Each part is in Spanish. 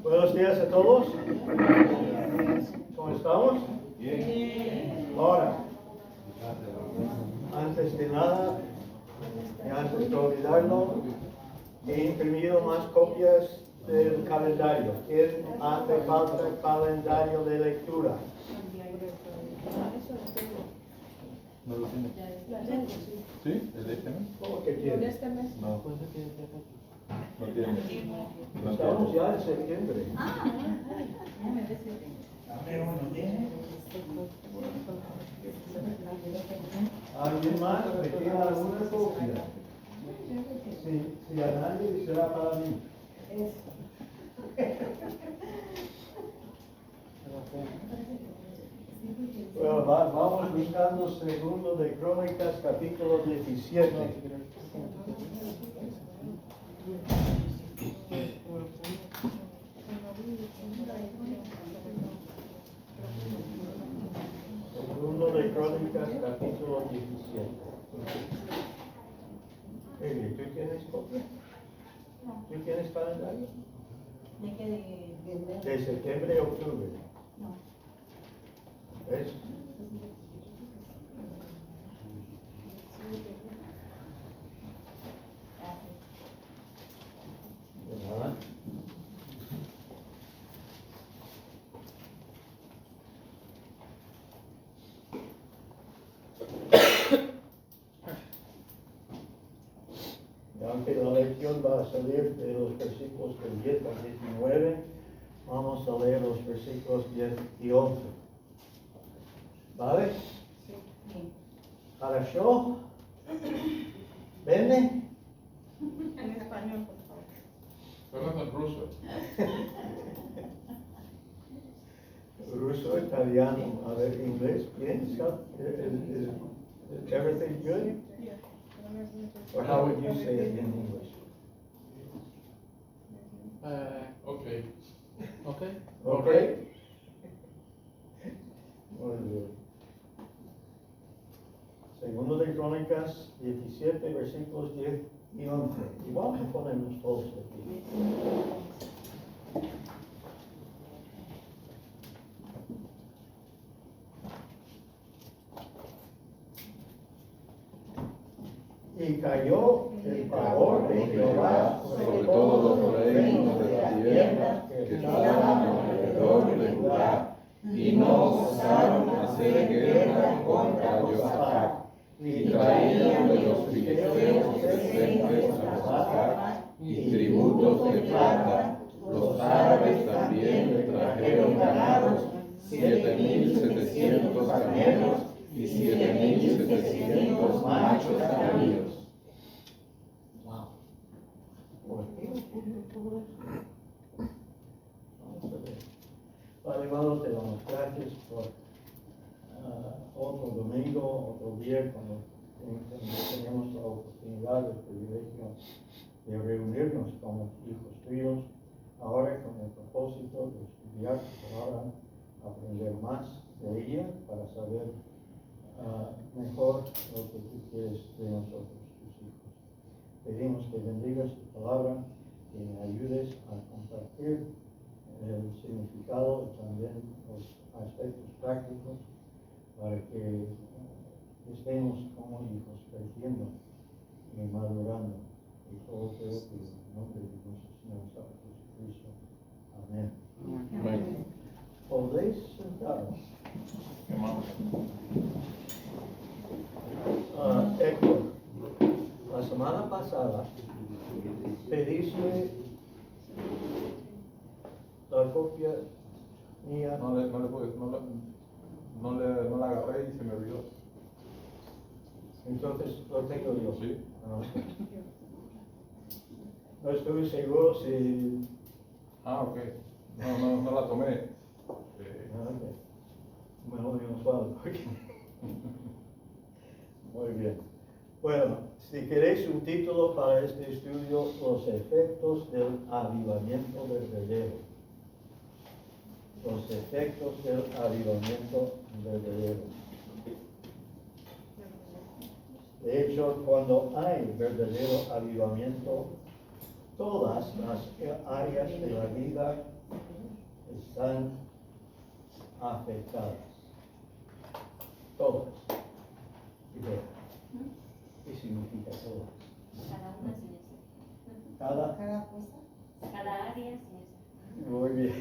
Buenos días a todos. ¿Cómo estamos? Bien. Ahora, antes de nada, y antes de olvidarlo, he imprimido más copias del calendario. ¿Quién hace falta calendario de lectura? ¿No lo tiene? ¿Sí? ¿El de este mes? ¿Cómo que tiene? No. No tiene. Estamos ya en septiembre. ¿Alguien más me tiene alguna copia? Si a nadie será para mí. Bueno, vamos buscando segundo de Crónicas, capítulo 17. Segundo de Crónicas, capítulo 17. Eli, ¿tú tienes copia? ¿Tú tienes calendario? ¿De qué? De septiembre a octubre. No. ¿Ves? De nada. Y aunque la lección va a salir de los versículos del 10 al 19, vamos a leer los versículos 10 y 11. ¿Vale? Sí. ¿Хорошо? ¿Vende? En español, por favor. Hablas en ruso. Ruso, italiano, a ver, inglés, bien, is everything good? Or how would you say it in English? Okay. Okay. Okay? Muy bien. Segundo de Crónicas 17, versículos 10 y 11. Igual que ponemos todos aquí. Y cayó el favor de Jehová Sobre todos los reinos de la tierra que estaban alrededor de Judá, y no osaron hacer guerra contra Josafat, y traían de los filisteos presentes a Josafat y tributos de plata. Los árabes también le trajeron ganados, 7,700 camellos y 7,700 machos cabríos. Wow. Vamos a ver. Padre, hermano, te damos gracias por otro domingo, otro día, cuando tenemos la oportunidad, el privilegio de reunirnos como hijos tuyos, ahora con el propósito de estudiar tu palabra, aprender más de ella para saber mejor lo que tú quieres de nosotros, tus hijos. Pedimos que bendigas tu palabra, que me ayudes a compartir el significado y también los aspectos prácticos para que estemos como hijos creciendo y madurando. Y todo te lo pido en nombre de nuestro Señor Jesucristo. Amén. Amén. ¿Podéis sentaros? Héctor, la semana pasada pediste la copia mía. No la agarré y se me olvidó. Entonces lo tengo yo. Sí. No estoy seguro si. Ok. No la tomé. Mejor yo no puedo. Muy bien. Bueno, si queréis un título para este estudio, los efectos del avivamiento verdadero. Los efectos del avivamiento verdadero. De hecho, cuando hay verdadero avivamiento, todas las áreas de la vida están afectadas. Todas. ¿Qué significa todas? Cada una sin eso. Cada. Cada área sin eso. Muy bien.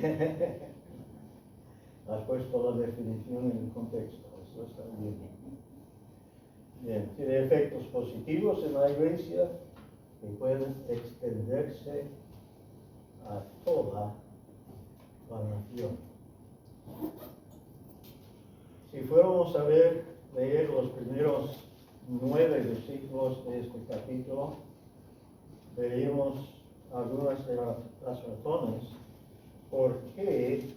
Has puesto la definición en el contexto. Eso está bien. Bien. Tiene efectos positivos en la iglesia que pueden extenderse a toda la nación. Si fuéramos a leer los primeros 9 versículos de este capítulo, veríamos algunas de las razones por qué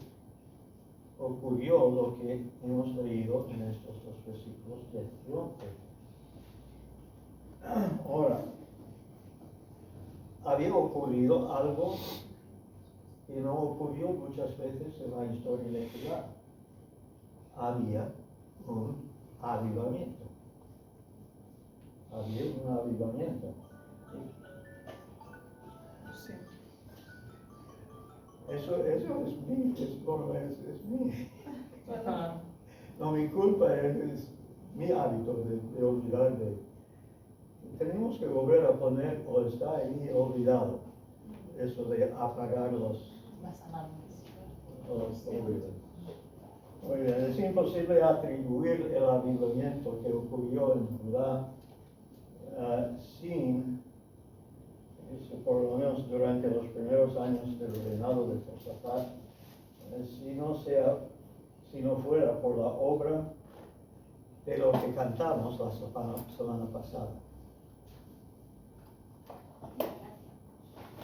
ocurrió lo que hemos leído en estos 2 versículos 10 y 11. Ahora, había ocurrido algo que no ocurrió muchas veces en la historia de la ciudad. Había un avivamiento. Había un avivamiento. Sí. Eso es mí, es mí. No, mi culpa es mi hábito de olvidar tenemos que volver a poner, o está ahí olvidado, eso de apagar Las alarmas. los Muy bien, es imposible atribuir el avivamiento que ocurrió en Judá sin, por lo menos durante los primeros años del reinado de Josafat, si no fuera por la obra de lo que cantamos la semana pasada.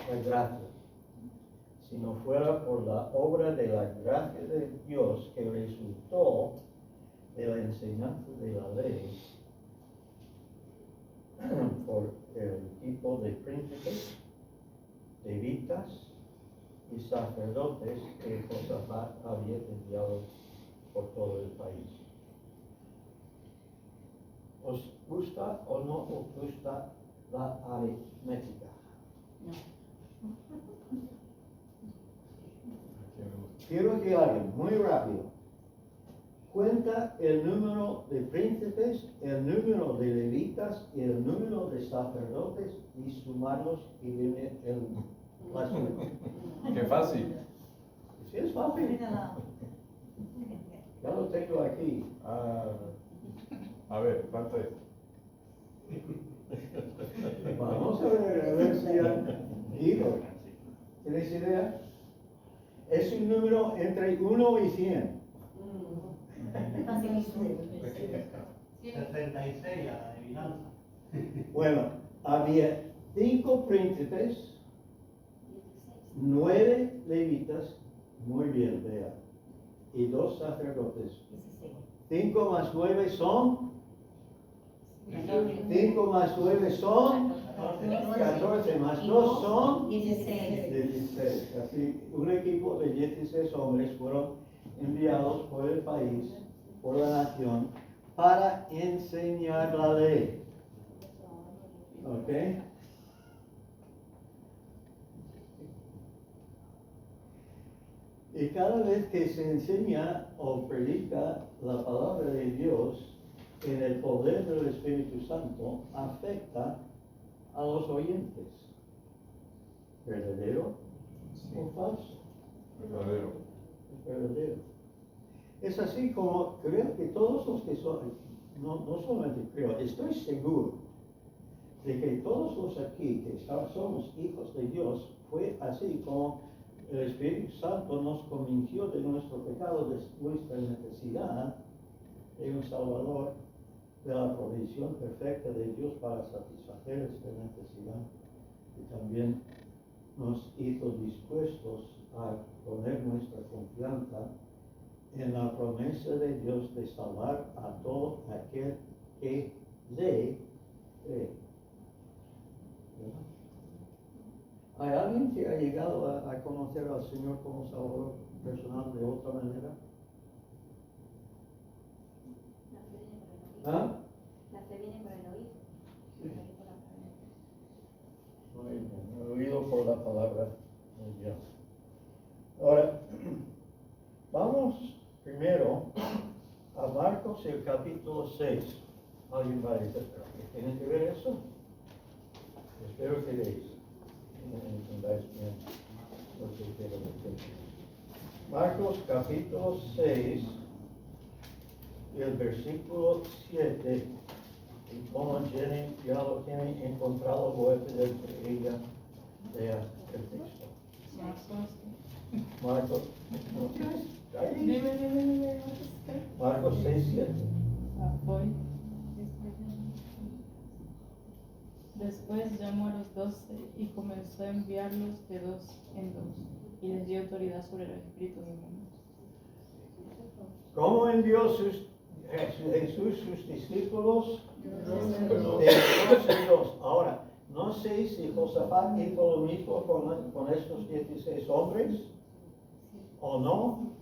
La gracia. Si no fuera por la obra de la gracia de Dios que resultó de la enseñanza de la ley por el tipo de príncipes, levitas y sacerdotes que Josafat había enviado por todo el país. ¿Os gusta o no os gusta la aritmética? Quiero que alguien, muy rápido, cuenta el número de príncipes, el número de levitas y el número de sacerdotes y sumarlos y viene la suma. Qué fácil. Sí, es fácil. Ya lo tengo aquí. A ver, ¿cuánto es? Vamos a ver si han ido. ¿Tienes idea? Es un número entre 1 y 100. 66 a la adivinanza. Bueno, había 5 príncipes, 9 levitas, muy bien, vea, y 2 sacerdotes. 5 más 9 son 5 más 9 son 14, más 2 son 16. Así, un equipo de 16 hombres fueron enviados por el país, por la nación, para enseñar la ley. ¿Ok? Y cada vez que se enseña o predica la palabra de Dios, en el poder del Espíritu Santo, afecta a los oyentes. ¿Verdadero o falso? Verdadero. Es verdadero. Es así como creo que todos los que son, no solamente creo, estoy seguro de que todos los aquí que somos hijos de Dios, fue así como el Espíritu Santo nos convenció de nuestro pecado, de nuestra necesidad de un Salvador, de la provisión perfecta de Dios para satisfacer esta necesidad, y también nos hizo dispuestos a poner nuestra confianza en la promesa de Dios de salvar a todo aquel que le cree. ¿Hay alguien que ha llegado a conocer al Señor como Salvador personal de otra manera? ¿Ah? La fe viene por el oído. Sí. Muy bien, oído por la palabra de Dios. Ahora, Marcos, el capítulo 6. ¿Alguien va a decir, pero qué tiene que ver eso? Espero que entendáis bien lo que quiero decir. Marcos, capítulo 6, y el versículo 7. Y como Jenny ya lo tiene encontrado, voy a pedir que ella lea el texto. Marcos, Marcos 6, 7. Voy. Después llamó a los 12 y comenzó a enviarlos de dos en dos, y les dio autoridad sobre los espíritus inmundos. ¿Cómo envió Jesús sus discípulos? De dos en dos. Ahora, no sé si Josafat hizo lo mismo con estos 16 hombres o no.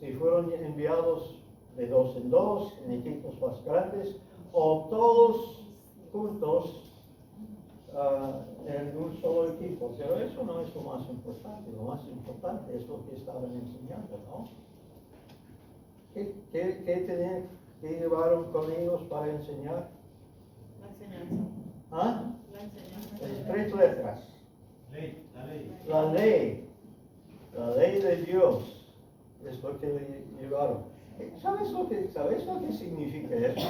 Si fueron enviados de dos en dos, en equipos más grandes, o todos juntos en un solo equipo. Pero eso no es lo más importante. Lo más importante es lo que estaban enseñando, ¿no? ¿Qué llevaron con ellos para enseñar? La enseñanza. ¿Ah? La enseñanza. En 3 letras. La ley. La ley. La ley de Dios es lo que le llevaron. ¿Sabes lo que significa eso?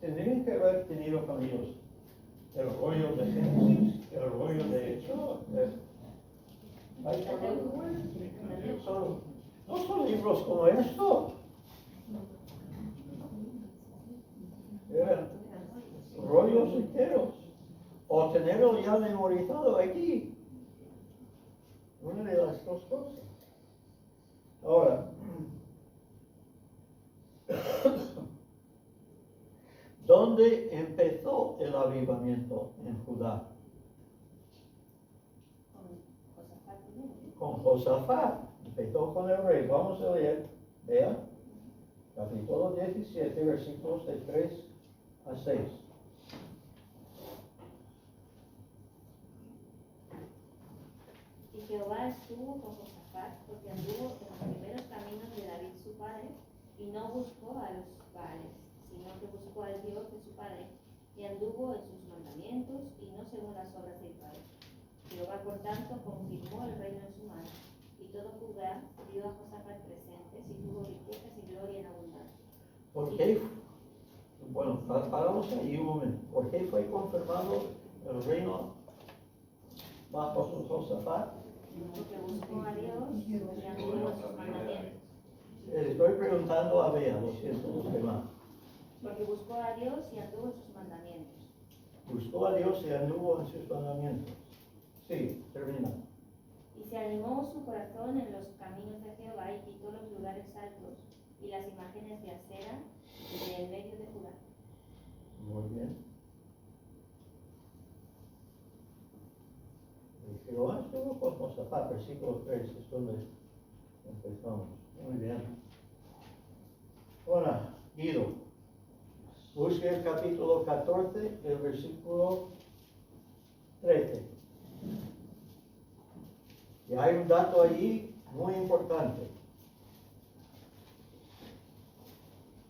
Tendrían que haber tenido con ellos el rollo de Génesis, el rollo de Hecho. No son libros como esto. Eran rollos enteros. O tenerlo ya memorizado aquí. Una de las dos cosas. Ahora, ¿dónde empezó el avivamiento en Judá? Con Josafat. Empezó con el rey. Vamos a leer, vea, capítulo 17, versículos de 3 a 6. Y Jehová estuvo con Josafat porque anduvo en los primeros caminos de David su padre, y no buscó a los Baales, sino que buscó al Dios de su padre, y anduvo en sus mandamientos, y no según las obras del padre. Jehová, por tanto, confirmó el reino en su mano, y todo Judá dio a Josafat presentes, y tuvo riquezas y gloria en abundancia. ¿Por qué? Bueno, paramos ahí un momento. ¿Por qué fue confirmado el reino bajo Josafat? Porque buscó a Dios y anduvo en sus mandamientos. Estoy preguntando a Bea, lo siento, los demás. Porque buscó a Dios y anduvo en sus mandamientos. Buscó a Dios y anduvo en sus mandamientos. Sí, termina. Y se animó su corazón en los caminos de Jehová, y quitó los lugares altos y las imágenes de acera del medio de Judá. Muy bien. Y Jehová estuvo con Josafat, versículo 3, es donde empezamos. Muy bien. Ahora, Guido, busque el capítulo 14, el versículo 13. Y hay un dato allí muy importante.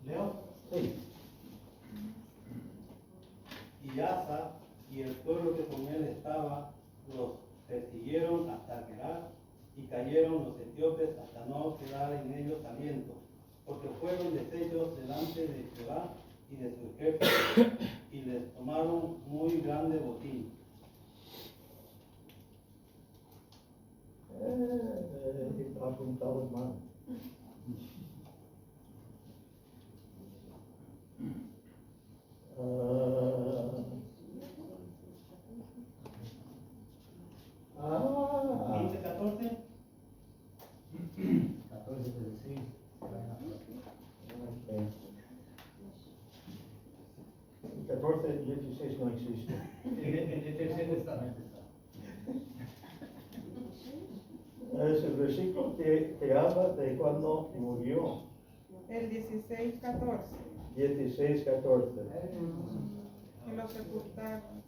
¿Leo? Sí. Y Asa y el pueblo que con él estaba los persiguieron hasta Gerar, y cayeron los etíopes hasta no quedar en ellos aliento, porque fueron deshechos delante de Jehová y de su ejército, y les tomaron muy grande botín. Apuntado mal. ¿15, 14? 14, 16 no existe. Es el versículo que habla de cuando murió. El 16-14. 16, 14. Que lo sepultaron.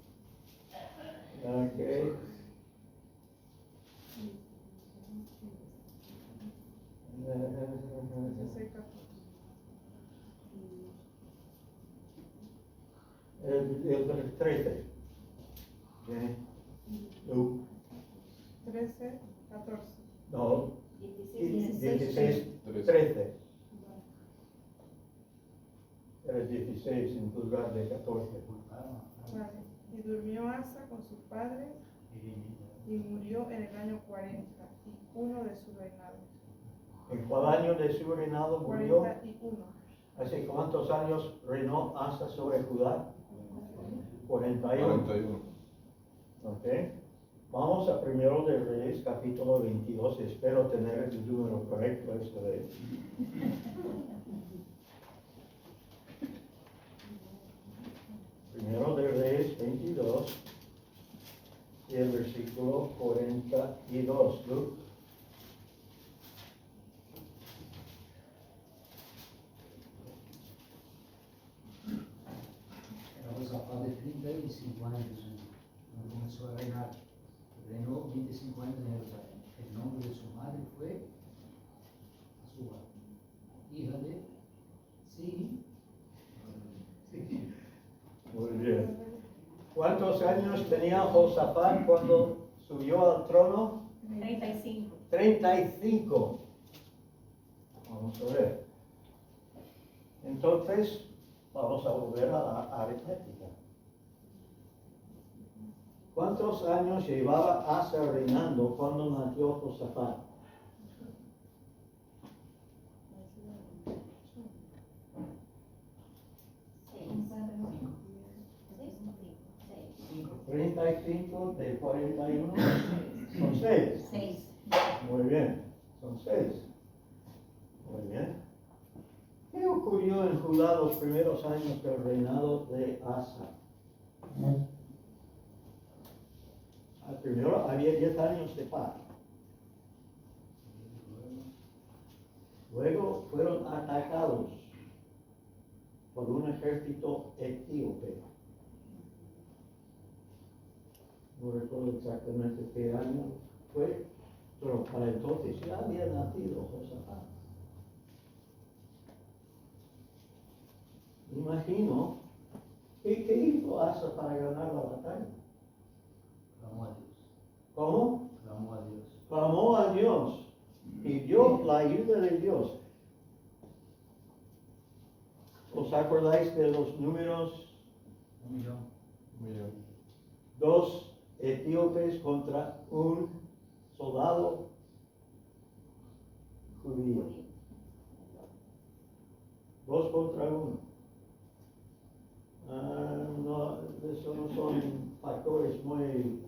Okay. 13. Bien. Luke. 13, 14. No, 16, 13. 13. Era 16 en lugar de 14. Vale. Y durmió Asa con sus padres y murió en el año 41 de su reinado. ¿En cuál año de su reinado murió? 41. ¿Hace cuántos años reinó Asa sobre Judá? 41. 41. Ok. Vamos a Primero de Reyes, capítulo 22. Espero tener el número correcto esta vez. Primero de Reyes 22 y el versículo 42. Luke. Era Josafat de 35 años cuando comenzó a reinar. Reinó 25 años en Jerusalén. El nombre de su madre fue Azuba, hija de Sini. Muy bien. ¿Cuántos años tenía Josafat cuando subió al trono? 35. 35. Vamos a ver. Entonces, vamos a volver a la aritmética. ¿Cuántos años llevaba Asa reinando cuando nació Josafat? Seis. 35 de 41 son 6. 6. Muy bien, son 6. Muy bien. ¿Qué ocurrió en Judá los primeros años del reinado de Asa? Primero había 10 años de paz. Luego fueron atacados por un ejército etíope. No recuerdo exactamente qué año fue, pero para entonces ya había nacido Josafat. Imagino, ¿qué hizo Asa para ganar la batalla? Clamó a Dios. ¿Cómo? Clamó a Dios. Clamó a Dios, pidió la ayuda de Dios. ¿Os acordáis de los números? 1 millón. 2 etíopes contra un soldado judío. 2 contra 1. No, eso no son factores muy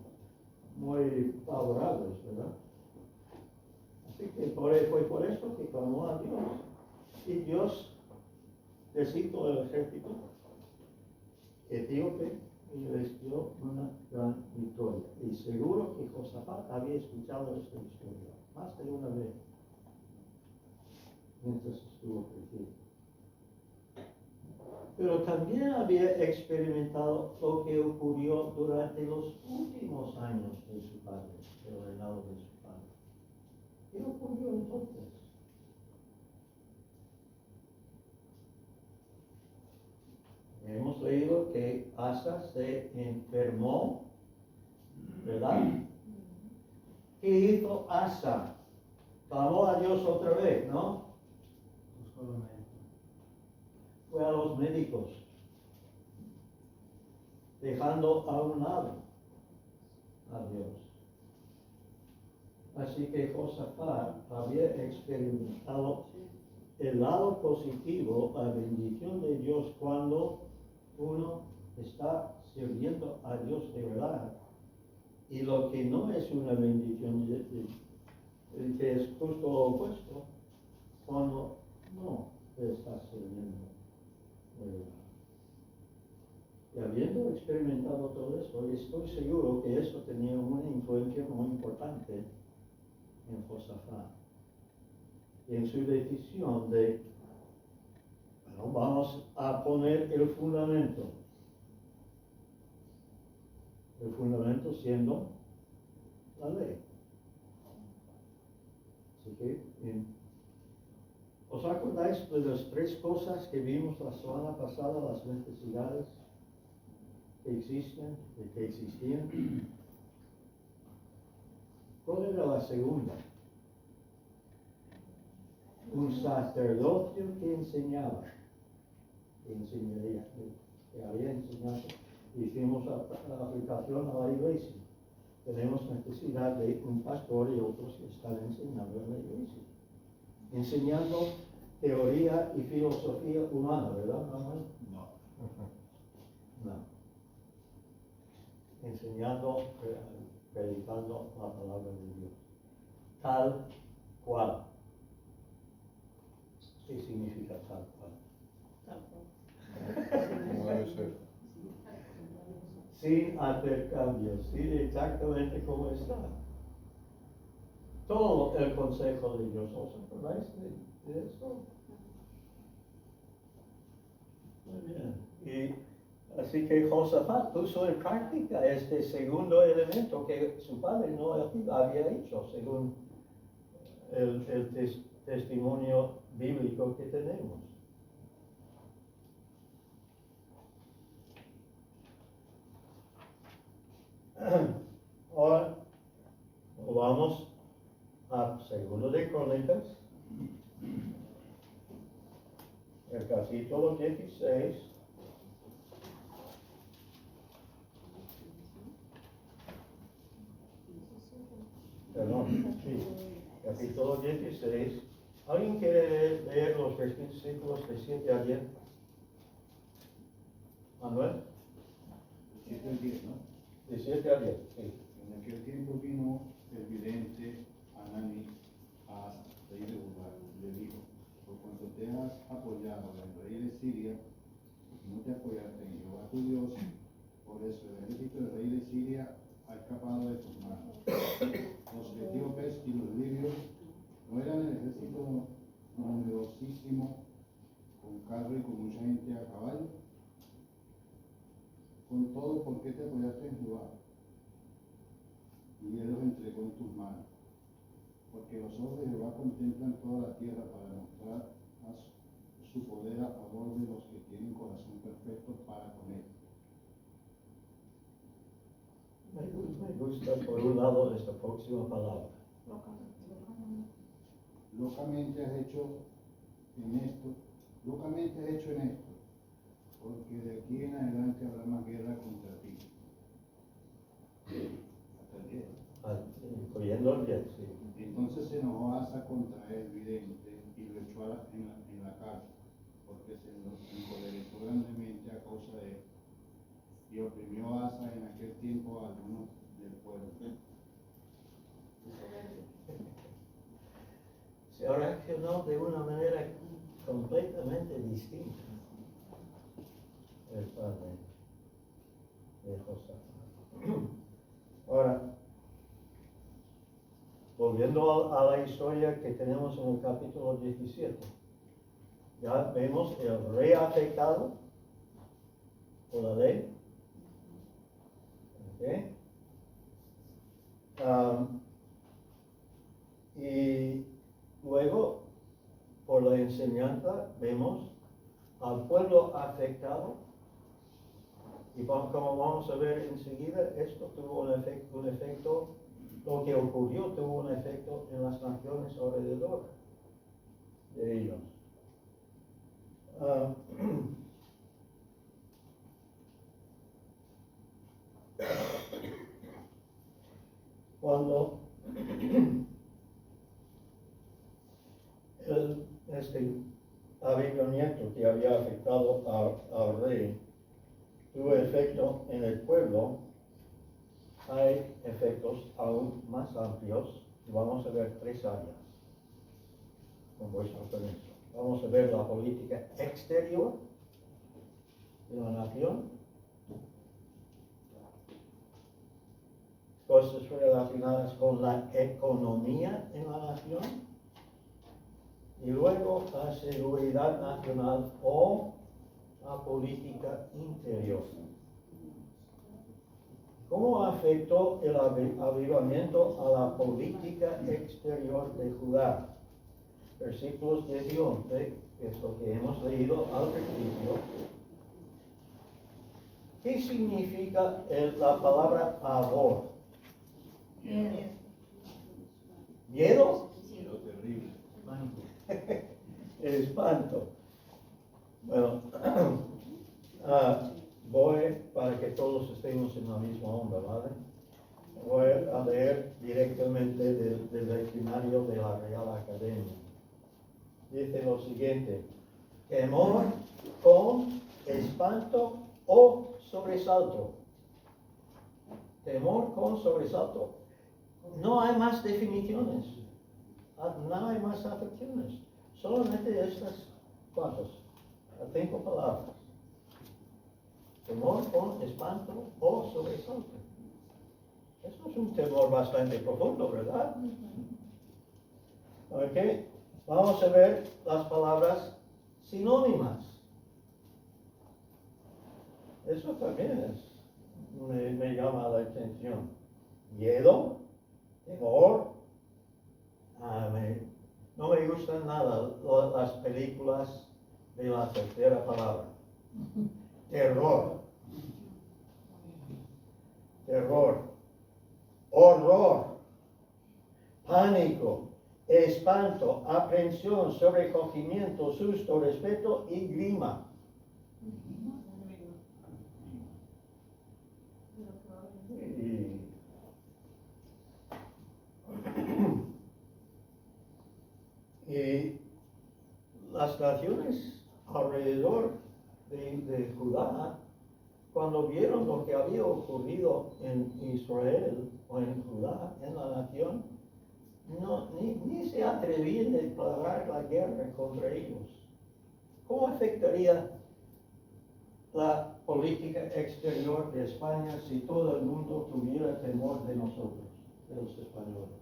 favorables, ¿verdad? Así que fue por esto que clamó a Dios. Y Dios deshizo el ejército etíope y les dio una gran victoria. Y seguro que Josafat había escuchado esta historia más de una vez mientras estuvo creciendo. Pero también había experimentado lo que ocurrió durante los últimos años de su padre, del reinado de su padre. ¿Qué ocurrió entonces? Hemos leído que Asa se enfermó, ¿verdad? ¿Qué hizo Asa? Clamó a Dios otra vez, ¿no? Buscó los médicos. Fue a los médicos, dejando a un lado a Dios. Así que Josafat había experimentado el lado positivo, la bendición de Dios cuando uno está sirviendo a Dios de verdad. Y lo que no es una bendición, que es justo lo opuesto, cuando no te estás sirviendo de verdad. Y habiendo experimentado todo eso, estoy seguro que eso tenía una influencia muy importante en Josafat. Y en su decisión de, bueno, vamos a poner el fundamento. El fundamento siendo la ley. Así que, ¿os acordáis de las 3 cosas que vimos la semana pasada, las necesidades que existían. ¿Cuál era la segunda? Un sacerdocio que enseñaba, que enseñaría, que había enseñado. Hicimos la aplicación a la iglesia. Tenemos necesidad de un pastor y otros que están enseñando en la iglesia. Enseñando teoría y filosofía humana, ¿verdad, Manuel? No. No. Enseñando, predicando la palabra de Dios. Tal cual. ¿Qué significa tal cual? Como debe ser. Sin hacer cambios, sí, exactamente como está. Todo el consejo de Dios, ¿os acordáis de eso? Muy bien. Y así que Josafat puso en práctica este segundo elemento que su padre no había hecho, según el testimonio bíblico que tenemos. Ahora vamos a Segundo de Crónicas, el capítulo 16. Perdón, sí, capítulo 16. ¿Alguien quiere leer los versículos de 7 a 10? Manuel, 7 al 10, ¿no? de 7 a 10, sí. En aquel tiempo vino el vidente Hanani a rey de Judá y le dijo: por cuanto te has apoyado en el rey de Siria y no te apoyaste en Jehová tu Dios, por eso el ejército del rey de Siria ha escapado de tus manos. Los etíopes y los libios no eran el ejército numerosísimo, con carro y con mucha gente a caballo. Con todo, ¿por qué te apoyaste en Jehová? Y él los entregó en tus manos. Porque los ojos de Jehová contemplan toda la tierra para mostrar su poder a favor de los que tienen corazón perfecto para con él. Me gusta por un lado esta próxima palabra. Locamente has hecho en esto, porque de aquí en adelante habrá más guerra contra ti. Hasta el 10. Incluyendo el 10, sí. Entonces se enojó Asa contra el vidente y lo echó en la cárcel, porque se encolerizó grandemente a causa de él. Y oprimió a Asa en aquel tiempo a algunos del pueblo. Se reaccionó de una manera completamente distinta el padre de Josafat. Ahora, volviendo a la historia que tenemos en el capítulo 17, ya vemos el rey afectado por la ley. ¿Okay? Y luego, por la enseñanza, vemos al pueblo afectado. Y como vamos a ver enseguida, esto tuvo un efecto, lo que ocurrió tuvo un efecto en las naciones alrededor de ellos. Cuando este avivamiento que había afectado al rey tuvo efecto en el pueblo, hay efectos aún más amplios y vamos a ver 3 áreas con vuestro permiso. Vamos a ver la política exterior de la nación, cosas relacionadas con la economía en la nación, y luego la seguridad nacional o la política interior. ¿Cómo afectó el avivamiento a la política exterior de Judá? Versículos 10 y 11, que es lo que hemos leído al principio. ¿Qué significa la palabra pavor? ¿Miedo? Pero terrible. El espanto. Bueno, voy para que todos estemos en la misma onda, ¿vale? Voy a leer directamente del diccionario de la Real Academia. Dice lo siguiente: temor con espanto o sobresalto. Temor con sobresalto. No hay más definiciones. No hay más acepciones. Solamente estas cuantas. 5 palabras. Temor con espanto o sobresalto. Eso es un temor bastante profundo, ¿verdad? Ok. Vamos a ver las palabras sinónimas. Eso también me llama la atención. Miedo, temor. No me gustan nada las películas de la tercera palabra. Terror. Terror. Horror. Pánico. Espanto. Aprensión. Sobrecogimiento. Susto. Respeto y grima. Y las naciones alrededor de Judá, cuando vieron lo que había ocurrido en Israel o en Judá, en la nación, ni se atrevían a declarar la guerra contra ellos. ¿Cómo afectaría la política exterior de España si todo el mundo tuviera temor de nosotros, de los españoles?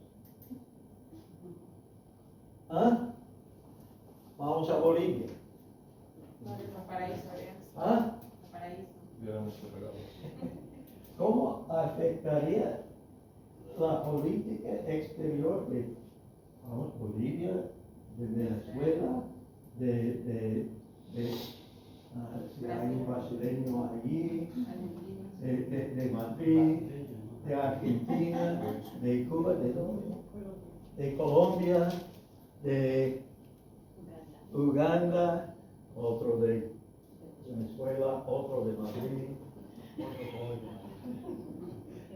¿Ah? Vamos a Bolivia. ¿Ah? ¿Cómo afectaría la política exterior de Bolivia, de Venezuela, si hay un brasileño allí, de Madrid, de Argentina, de Cuba, ¿de dónde? De Colombia, de Uganda, otro de Venezuela, otro de Madrid,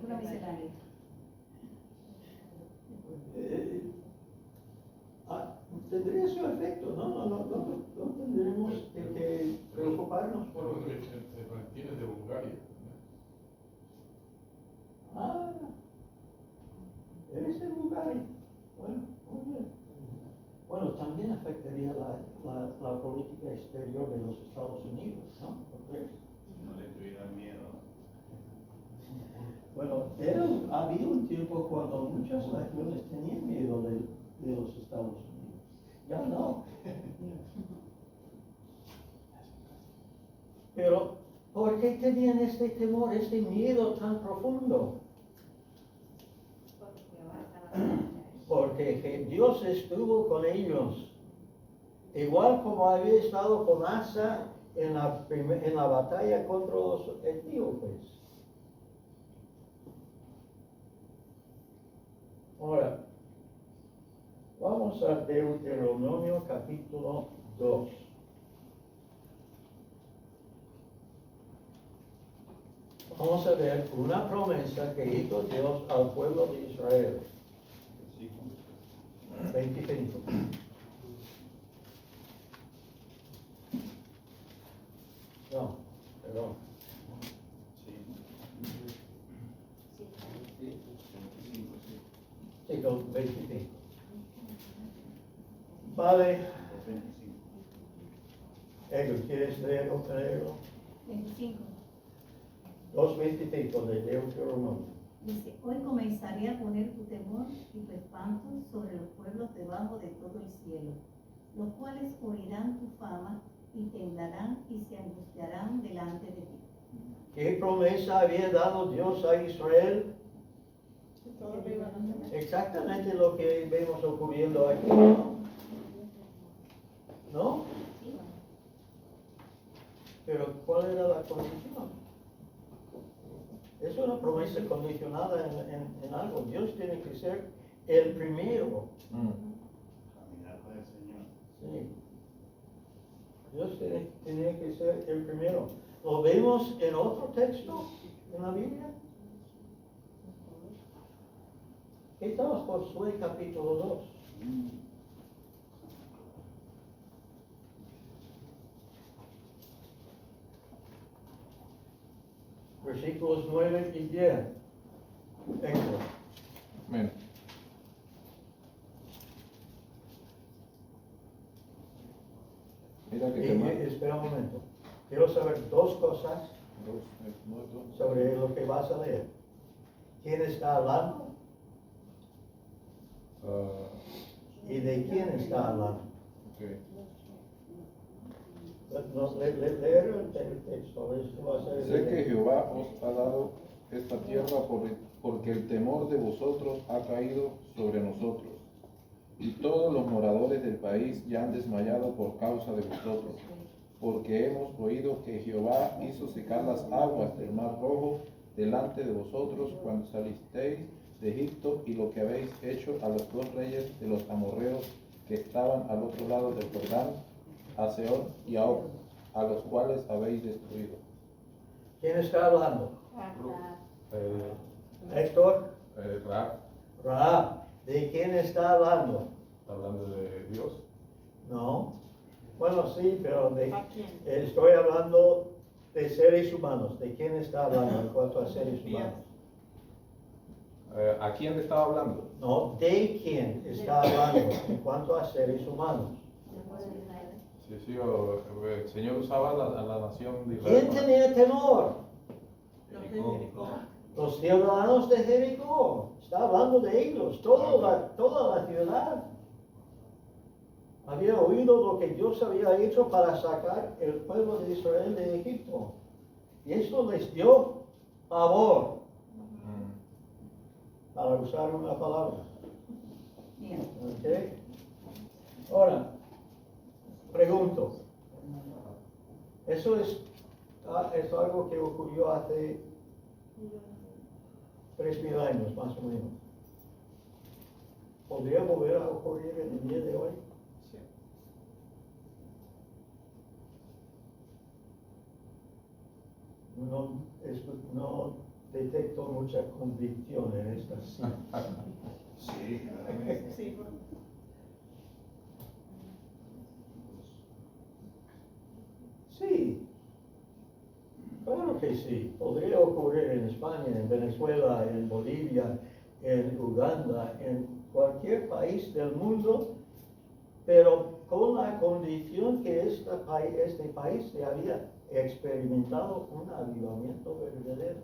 Una miscelánea. Tendría su efecto, no tendremos que preocuparnos por Bueno, Argentina es de Bulgaria. Eres de Bulgaria. Bueno, muy bien. Bueno, también afectaría la política exterior de los Estados Unidos, ¿no? ¿No crees? No le tuvieran miedo. Bueno, ha habido un tiempo cuando muchas naciones tenían miedo de los Estados Unidos. Ya no. Pero, ¿por qué tenían este temor, este miedo tan profundo? Porque Dios estuvo con ellos, igual como había estado con Asa en la batalla contra los etíopes. Ahora, vamos a Deuteronomio capítulo 2. Vamos a ver una promesa que hizo Dios al pueblo de Israel. 25. No, perdón. Sí, 25. Vale. Egel, ¿quieres leerlo? 25. 2:25 de Deuteronomio. Dice, hoy comenzaré a poner tu temor y tu espanto sobre los pueblos debajo de todo el cielo, los cuales oirán tu fama y temblarán y se angustiarán delante de ti. ¿Qué promesa había dado Dios a Israel? Exactamente lo que vemos ocurriendo aquí, ¿no? Pero ¿cuál era la condición? Es una promesa condicionada en algo. Dios tiene que ser el primero. Caminar con el Señor. Sí. Dios tiene que ser el primero. ¿Lo vemos en otro texto en la Biblia? ¿Qué tal Josué capítulo 2? Versículos 9 y 10. Héctor. Amén. Mira que Espera un momento. Quiero saber dos cosas sobre lo que vas a leer. ¿Quién está hablando? ¿Y de quién está hablando? Leer el texto. Esto va a ser Sé que Jehová os ha dado esta tierra porque el temor de vosotros ha caído sobre nosotros, y todos los moradores del país ya han desmayado por causa de vosotros, porque hemos oído que Jehová hizo secar las aguas del mar Rojo delante de vosotros cuando salisteis de Egipto, y lo que habéis hecho a los dos reyes de los amorreos que estaban al otro lado del Jordán, a Sehón y a Og, a los cuales habéis destruido. ¿Quién está hablando? Héctor. Rahab. ¿De quién está hablando? Hablando de Dios. No. Bueno, sí, pero estoy hablando de seres humanos. ¿De quién está hablando en cuanto a seres humanos? ¿A quién le estaba hablando? No, ¿de quién está hablando en cuanto a seres humanos? Sí, el Señor usaba a la nación de Israel. ¿Quién tenía temor? Los ciudadanos de Jericó. Está hablando de ellos, toda la ciudad. Había oído lo que Dios había hecho para sacar el pueblo de Israel de Egipto. Y eso les dio pavor. Para usar una palabra. ¿Okay? Ahora, pregunto. Eso es algo que ocurrió hace 3,000 años, más o menos. ¿Podría volver a ocurrir en el día de hoy? No detecto mucha convicción en esta cita. Sí, Sí. Sí, claro que sí. Podría ocurrir en España, en Venezuela, en Bolivia, en Uganda, en cualquier país del mundo, pero con la condición que este país se había experimentado un avivamiento verdadero,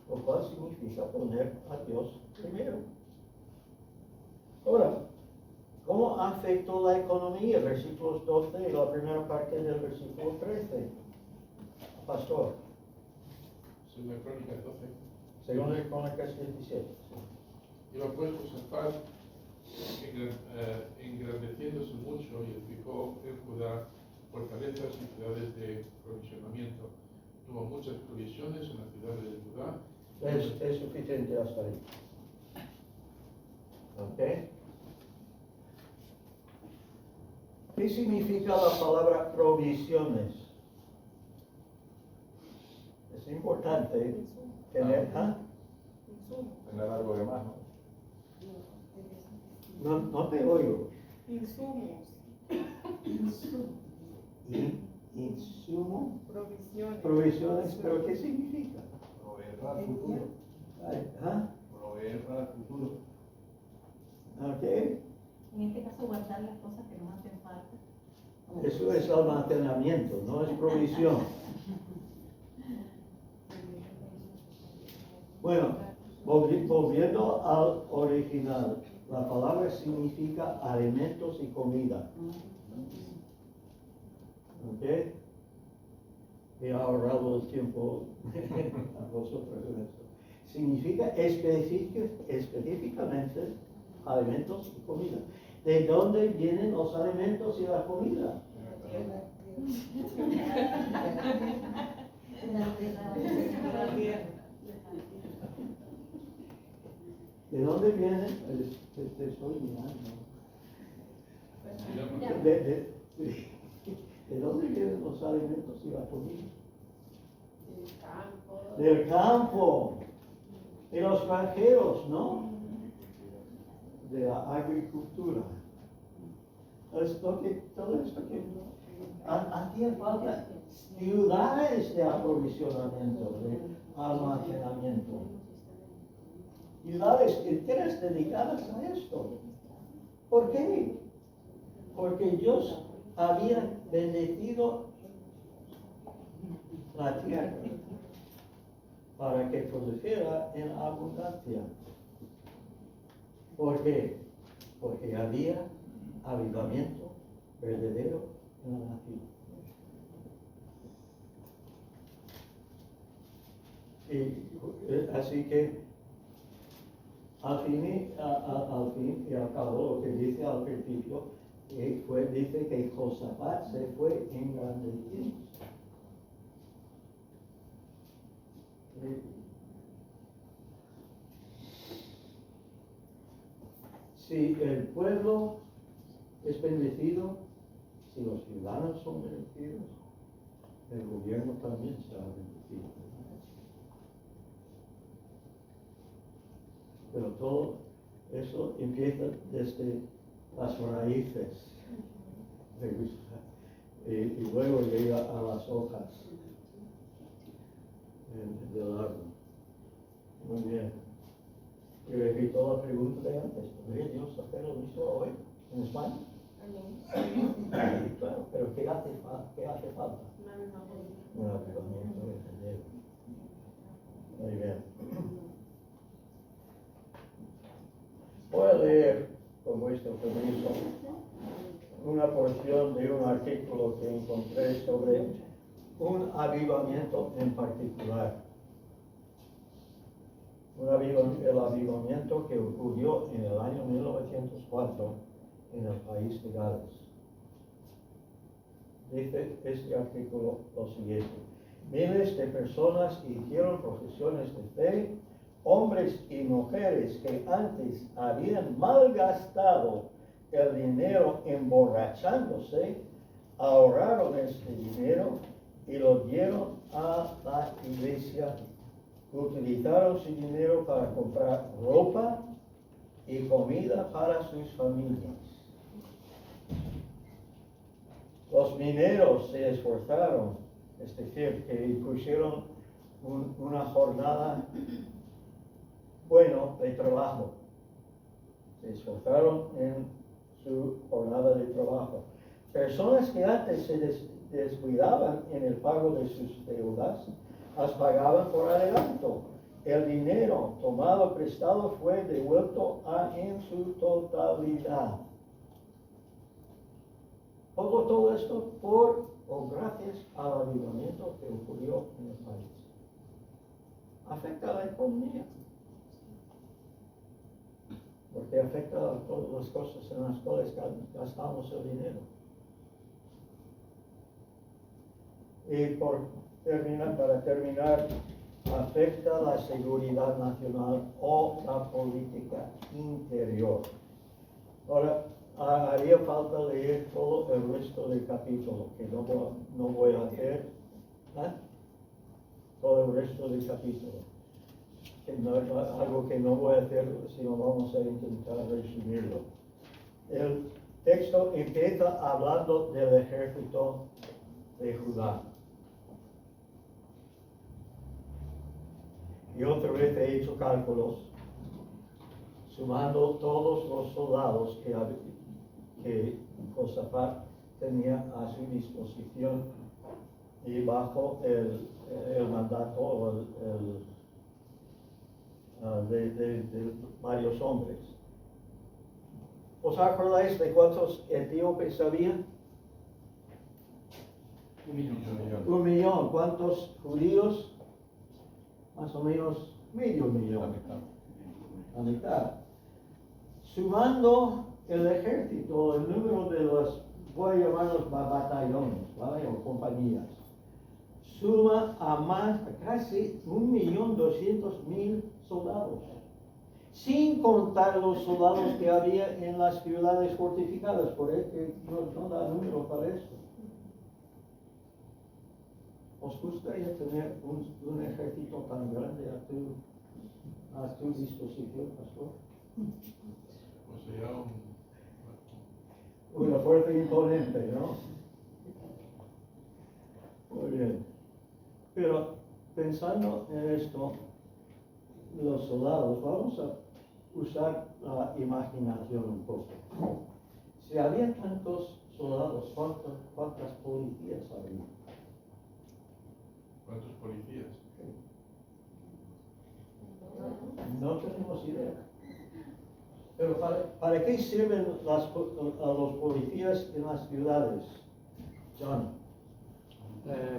lo cual significa poner a Dios primero. Ahora, ¿cómo afectó la economía? Versículos 12 y la primera parte del versículo 13. Pastor. Segunda Crónicas 12. Segunda Crónicas 17. Iba pues Josafat engrandeciéndose mucho y edificó en Judá fortalezas y ciudades de provisionamiento. Tuvo muchas provisiones en las ciudades de Judá. Es suficiente hasta ahí. ¿Ok? ¿Qué significa la palabra provisiones? Es importante tener, Tener algo de más, ¿no? no te oigo. Insumos. Insumo, Provisiones. provisiones, pero ¿qué significa? proveer para el futuro. Proveer para el futuro. ¿Ok? En este caso, guardar las cosas que nos hacen falta. Eso es almacenamiento, no es provisión. Bueno, volviendo al original, la palabra significa alimentos y comida. ¿Ok? He ahorrado el tiempo a vosotros en esto. Significa específicamente alimentos y comida. ¿De dónde vienen los alimentos y la comida? ¿De dónde viene? Te estoy mirando. ¿De dónde vienen los alimentos y la comida? Del campo. De los granjeros, ¿no? De la agricultura. Todo esto que hacía falta ciudades de aprovisionamiento, de almacenamiento. Ciudades enteras dedicadas a esto. ¿Por qué? Porque Dios había bendecido la tierra para que produjera en abundancia. ¿Por qué? Porque había avivamiento verdadero en la nación. Y así que al fin y al cabo lo que dice al principio dice que Josafat se fue engrandeciendo. Si el pueblo es bendecido, si los ciudadanos son bendecidos, el gobierno también será bendecido. Pero todo eso empieza desde las raíces y luego llega a las hojas del árbol. Muy bien. Y repito la pregunta de antes: ¿podría Dios hacer lo mismo hoy en España? Sí, claro, pero ¿qué hace falta? Un avivamiento verdadero. Muy bien. Voy a leer, con vuestro permiso, una porción de un artículo que encontré sobre un avivamiento en particular. El avivamiento que ocurrió en el año 1904 en el país de Gales. Dice este artículo lo siguiente: miles de personas hicieron profesiones de fe. Hombres y mujeres que antes habían malgastado el dinero emborrachándose, ahorraron este dinero y lo dieron a la iglesia. Utilizaron su dinero para comprar ropa y comida para sus familias. Los mineros se esforzaron, es decir, que pusieron una jornada de trabajo. Se esforzaron en su jornada de trabajo. Personas que antes se descuidaban en el pago de sus deudas, las pagaban por adelanto. El dinero tomado prestado fue devuelto en su totalidad. Todo esto por o gracias al avivamiento que ocurrió en el país. Afecta a la economía, porque afecta a todas las cosas en las cuales gastamos el dinero. Y para terminar, afecta la seguridad nacional o la política interior. Ahora, haría falta leer todo el resto del capítulo, que no voy a hacer. Todo el resto del capítulo. Algo que no voy a hacer, sino vamos a intentar resumirlo. El texto empieza hablando del ejército de Judá. Y otra vez he hecho cálculos, sumando todos los soldados que Josafat tenía a su disposición y bajo el mandato de varios hombres. ¿Os acordáis de cuántos etíopes había? 1 millón. ¿Cuántos judíos? Más o menos medio millón. La mitad. Sumando el ejército, el número de los, voy a llamarlos batallones, ¿vale? O compañías. suma a casi 1.200.000 soldados, sin contar los soldados que había en las ciudades fortificadas. Por eso no da número para esto. ¿Os gustaría tener un ejército tan grande a tu disposición, pastor? Pues sería Una fuerza imponente, ¿no? Muy bien. Pero pensando en esto, los soldados, vamos a usar la imaginación un poco. Si había tantos soldados, ¿cuántas policías había? ¿Cuántos policías? No tenemos idea. Pero ¿para qué sirven a los policías en las ciudades, John?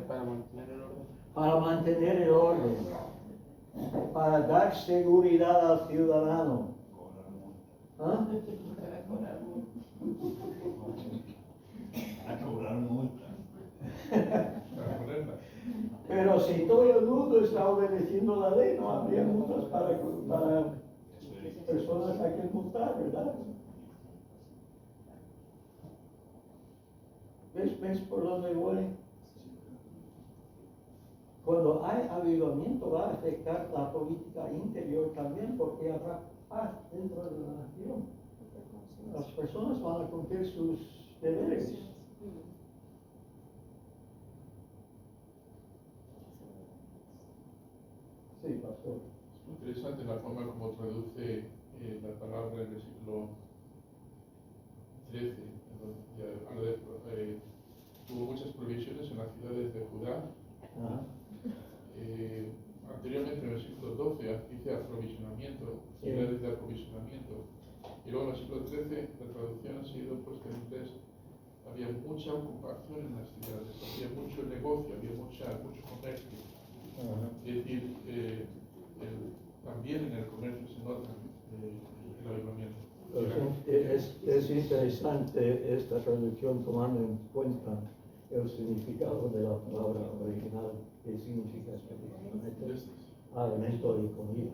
Para mantener el orden. Para mantener el orden, para dar seguridad al ciudadano. ¿Ah? A cobrar multa. Para ponerla. Pero si todo el mundo está obedeciendo la ley, no habría multas para personas a que multar, ¿verdad? ¿Ves por dónde voy? Cuando hay avivamiento va a afectar la política interior también, porque habrá paz dentro de la nación. Las personas van a cumplir sus deberes. Sí, pastor. Es muy interesante la forma como traduce la palabra en el versículo 13. Hubo muchas provisiones en las ciudades de Judá. Ajá. Anteriormente en el versículo 12 dice aprovisionamiento, Sí. ciudades de aprovisionamiento. Y luego en el versículo 13 la traducción ha sido puesta en inglés. Había mucha ocupación en las ciudades, había mucho negocio, había mucho comercio. Ajá. Es decir, también en el comercio se nota el avivamiento. Es interesante esta traducción tomando en cuenta el significado de la palabra original, que significa específicamente alimento y comida.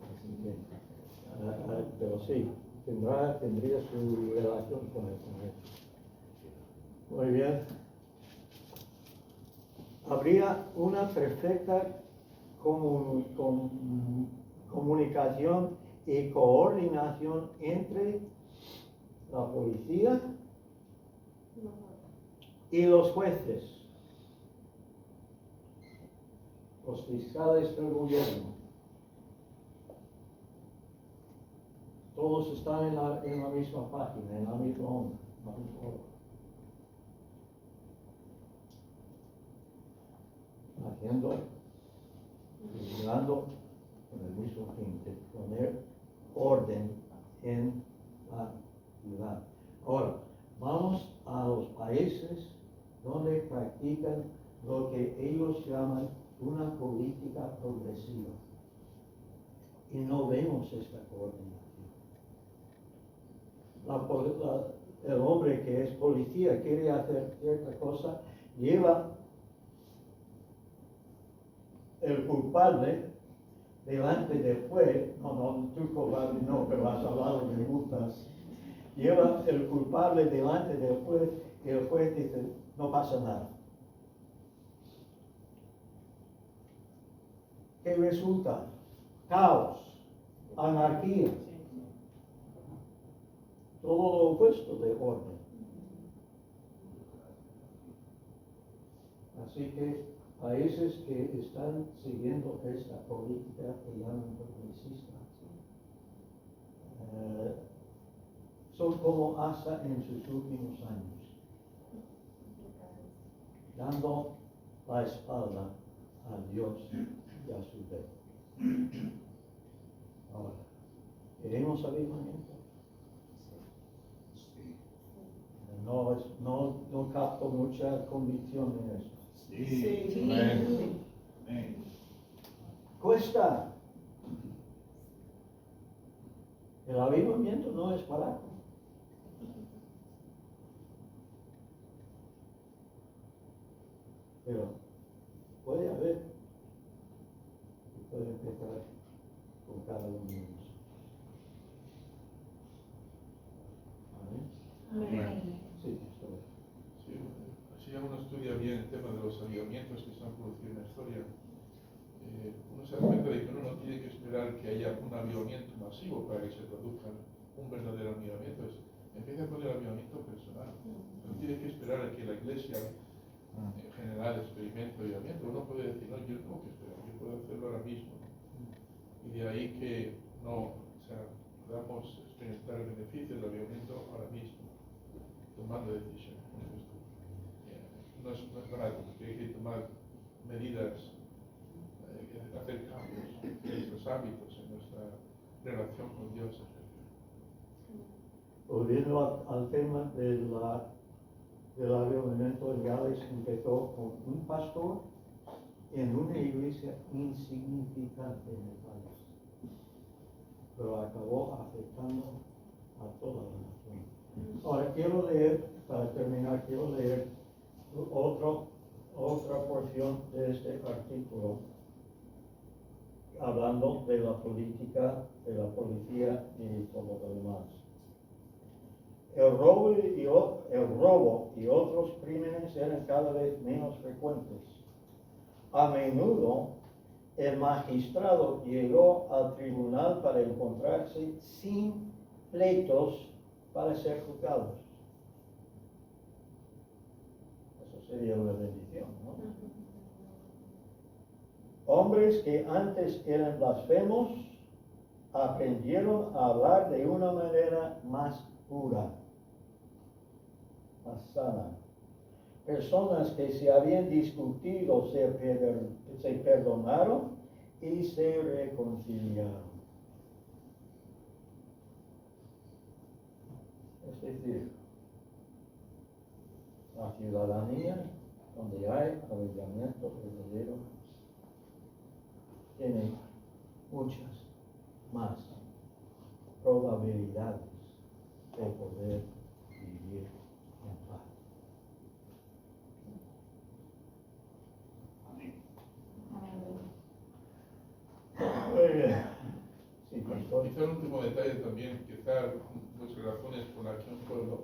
Así que, pero sí, tendría su relación con el comercio. Muy bien. Habría una perfecta comunicación y coordinación entre la policía y los jueces, los fiscales del gobierno. Todos están en la misma página, en la misma onda, en la misma hora. Haciendo, vigilando con el mismo fin de poner orden en la ciudad. Ahora, vamos a los países donde practican lo que ellos llaman una política progresiva. Y no vemos esta coordinación. El hombre que es policía quiere hacer cierta cosa, lleva el culpable delante del juez, no, tú culpable no, pero has hablado de multas, lleva el culpable delante del juez y el juez dice, no pasa nada. ¿Qué resulta? Caos, anarquía, todo lo opuesto de orden. Así que países que están siguiendo esta política que llaman progresista son como Asa en sus últimos años, dando la espalda a Dios y a su ley. Ahora, ¿queremos avivamiento? No capto mucha convicción en eso. Sí. Amén. Amén. Cuesta. El avivamiento no es barato. Pero puede haber. Y puede empezar con cada uno de nosotros. Amén. Sí, pastor. Sí, si uno estudia bien el tema de los avivamientos que se han producido en la historia, uno se da cuenta de que uno no tiene que esperar que haya un avivamiento masivo para que se produzca un verdadero avivamiento. Empieza con el avivamiento personal. No tiene que esperar a que la iglesia en general experimente avivamiento. Uno puede decir, no, yo no tengo que esperar, yo puedo hacerlo ahora mismo. Y de ahí que podamos experimentar el beneficio del avivamiento ahora mismo, tomando decisiones. No es barato, porque hay que tomar medidas, hacer cambios en nuestros hábitos, en nuestra relación con Dios. Volviendo al tema del avivamiento en Gales, empezó con un pastor en una iglesia insignificante en el país, pero acabó afectando a toda la nación. Ahora quiero leer, para terminar, otra porción de este artículo, hablando de la política, de la policía y todo lo demás. El robo y otros crímenes eran cada vez menos frecuentes. A menudo, el magistrado llegó al tribunal para encontrarse sin pleitos para ser juzgados. Eso sería una bendición, ¿no? Hombres que antes eran blasfemos aprendieron a hablar de una manera más pura, más sana. Personas que se habían discutido se perdonaron y se reconciliaron. Es decir, la ciudadanía donde hay avivamiento verdadero tiene muchas más probabilidades de poder vivir en paz. Muy bien. Sí, pastor. Quizá un último detalle también, quizá nuestras razones por las que un pueblo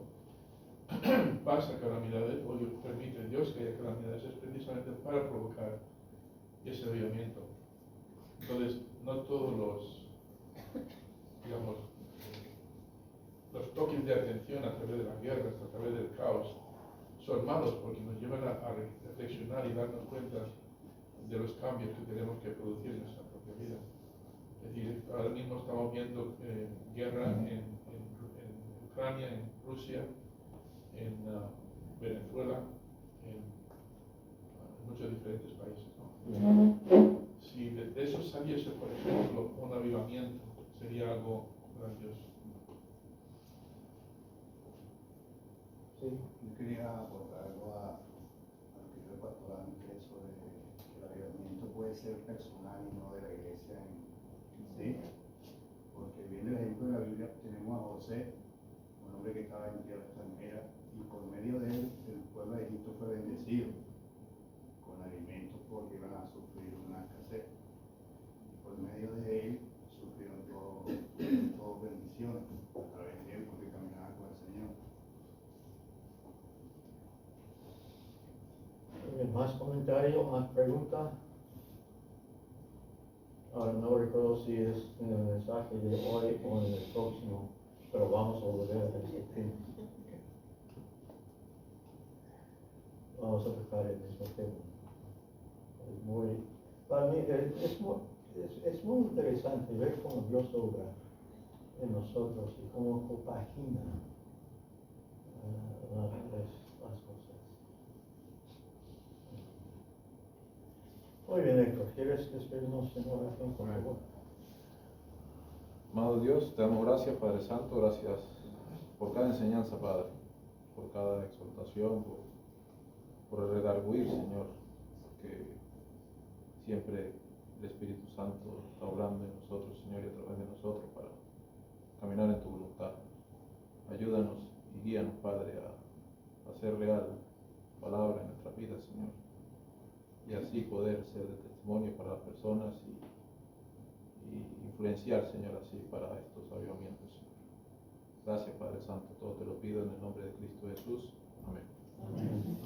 pasa calamidades, o permite Dios que haya calamidades, es precisamente para provocar ese avivamiento. Entonces, no todos los toques de atención a través de las guerras, a través del caos, son malos porque nos llevan a reflexionar y darnos cuenta de los cambios que tenemos que producir en nuestra propia vida. Es decir, ahora mismo estamos viendo guerra en Ucrania, en Rusia, en Venezuela, en muchos diferentes países, ¿no? Si de eso saliese, por ejemplo, un avivamiento, sería algo grandioso. Sí, yo quería aportar algo a lo que dijo el pastor Ángel sobre que el avivamiento puede ser personal y no de la iglesia en sí. Porque viendo el ejemplo de la Biblia, tenemos a José, un hombre que estaba en tierra extranjera, y por medio de él, el pueblo de Egipto fue bendecido con alimentos porque iban a sufrir una escasez. Por medio de él, sufrieron todo bendiciones a través de él porque caminaban con el Señor. ¿Más comentarios, más preguntas? Ahora no recuerdo si es en el mensaje de hoy o en el próximo, pero vamos a volver a este tema. Vamos a tocar el mismo tema. Para mí es muy interesante ver cómo Dios obra en nosotros y cómo compagina las cosas. Muy bien, Héctor, ¿quieres despedirnos en oración, por favor? Amado Dios, te damos gracias, Padre Santo, gracias por cada enseñanza, Padre, por cada exhortación, por el redarguir, Señor, que siempre el Espíritu Santo está obrando en nosotros, Señor, y a través de nosotros para caminar en tu voluntad. Ayúdanos y guíanos, Padre, a hacer real tu palabra en nuestras vidas, Señor. y así poder ser de testimonio para las personas y influenciar, Señor, así para estos avivamientos, Señor. Gracias, Padre Santo, todo te lo pido en el nombre de Cristo Jesús. Amén. Amén.